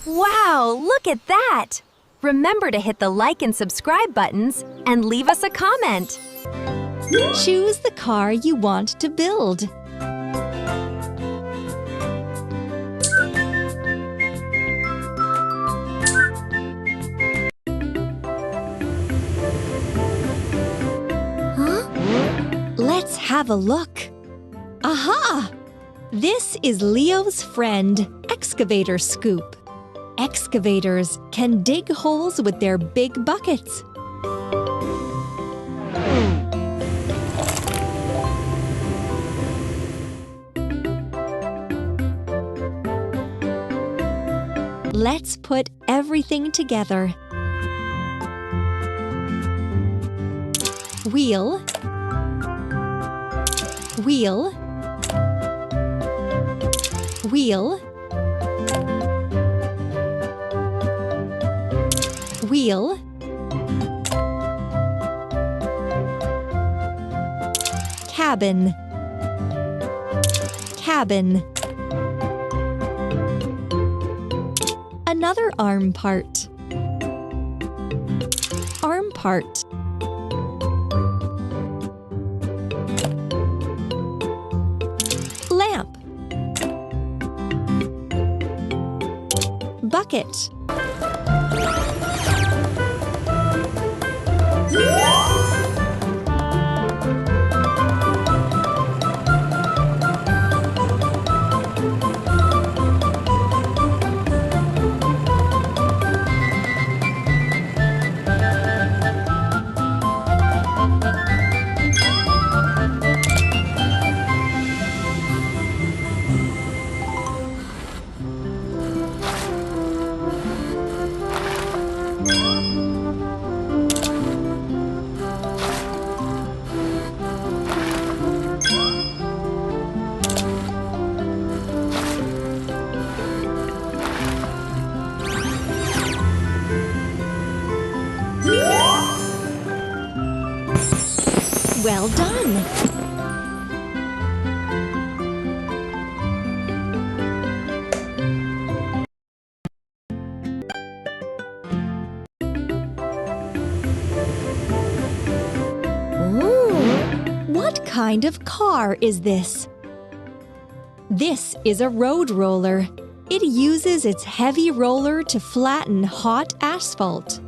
Wow, look at that! Remember to hit the like and subscribe buttons and leave us a comment. Choose the car you want to build. Let's have a look. Aha! This is Leo's friend, Excavator Scoop. Excavators can dig holes with their big buckets. Let's put everything together. Wheel, wheel, wheel, wheel, cabin, cabin. Another arm part. Arm part. Lamp. Bucket. Well done! What kind of car is this? This is a road roller. It uses its heavy roller to flatten hot asphalt.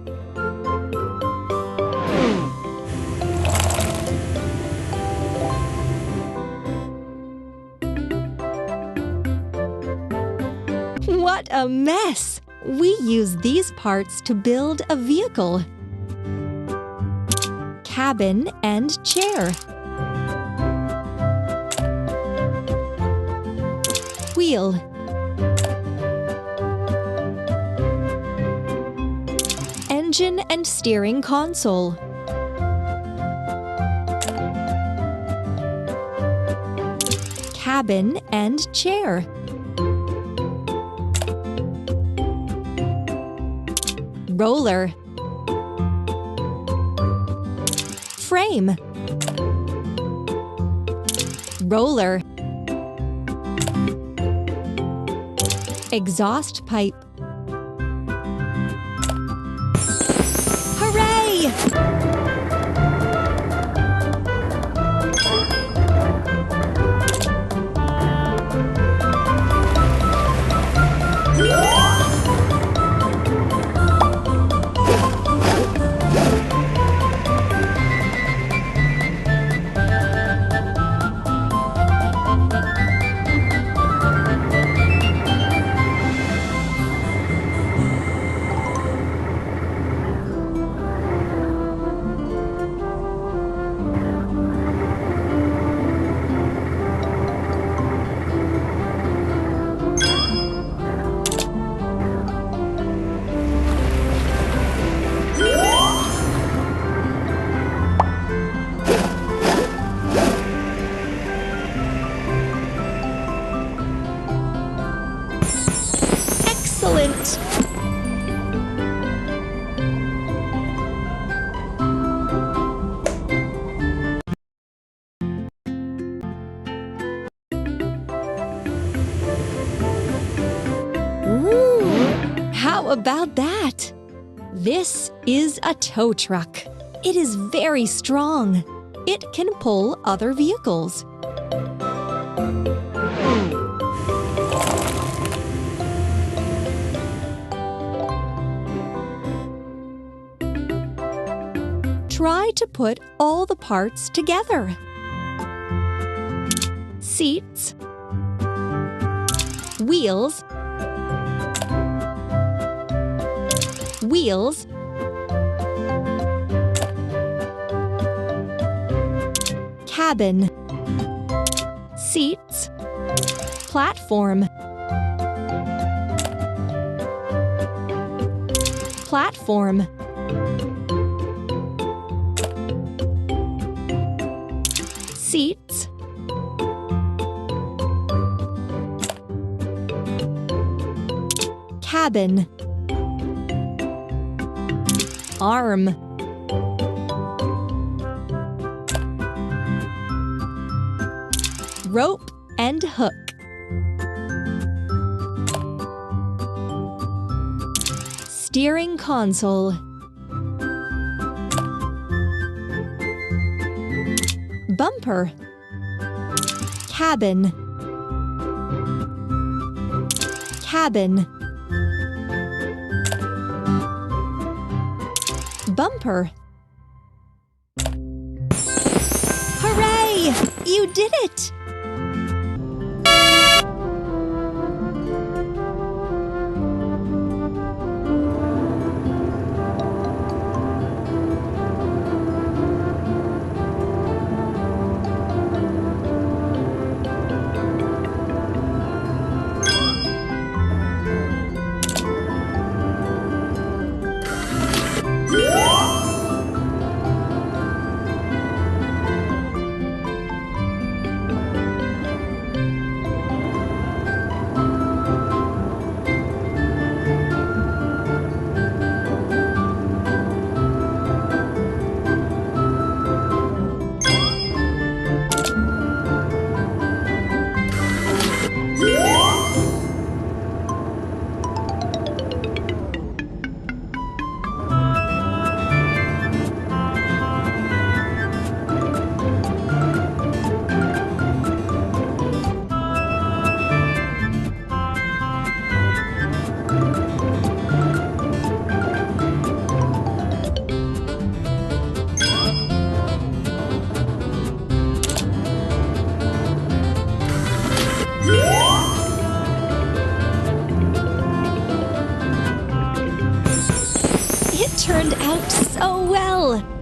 What a mess! We use these parts to build a vehicle. Cabin and chair. Wheel. Engine and steering console. Cabin and chair. Roller. Frame. Roller. Exhaust pipe. Hooray! Excellent! How about that? This is a tow truck. It is very strong. It can pull other vehicles. Try to put all the parts together. Seats, wheels, wheels, cabin, seats, platform, platform, seats, cabin, arm, rope and hook, steering console, bumper, cabin, cabin, bumper. Hooray! You did it! It turned out so well!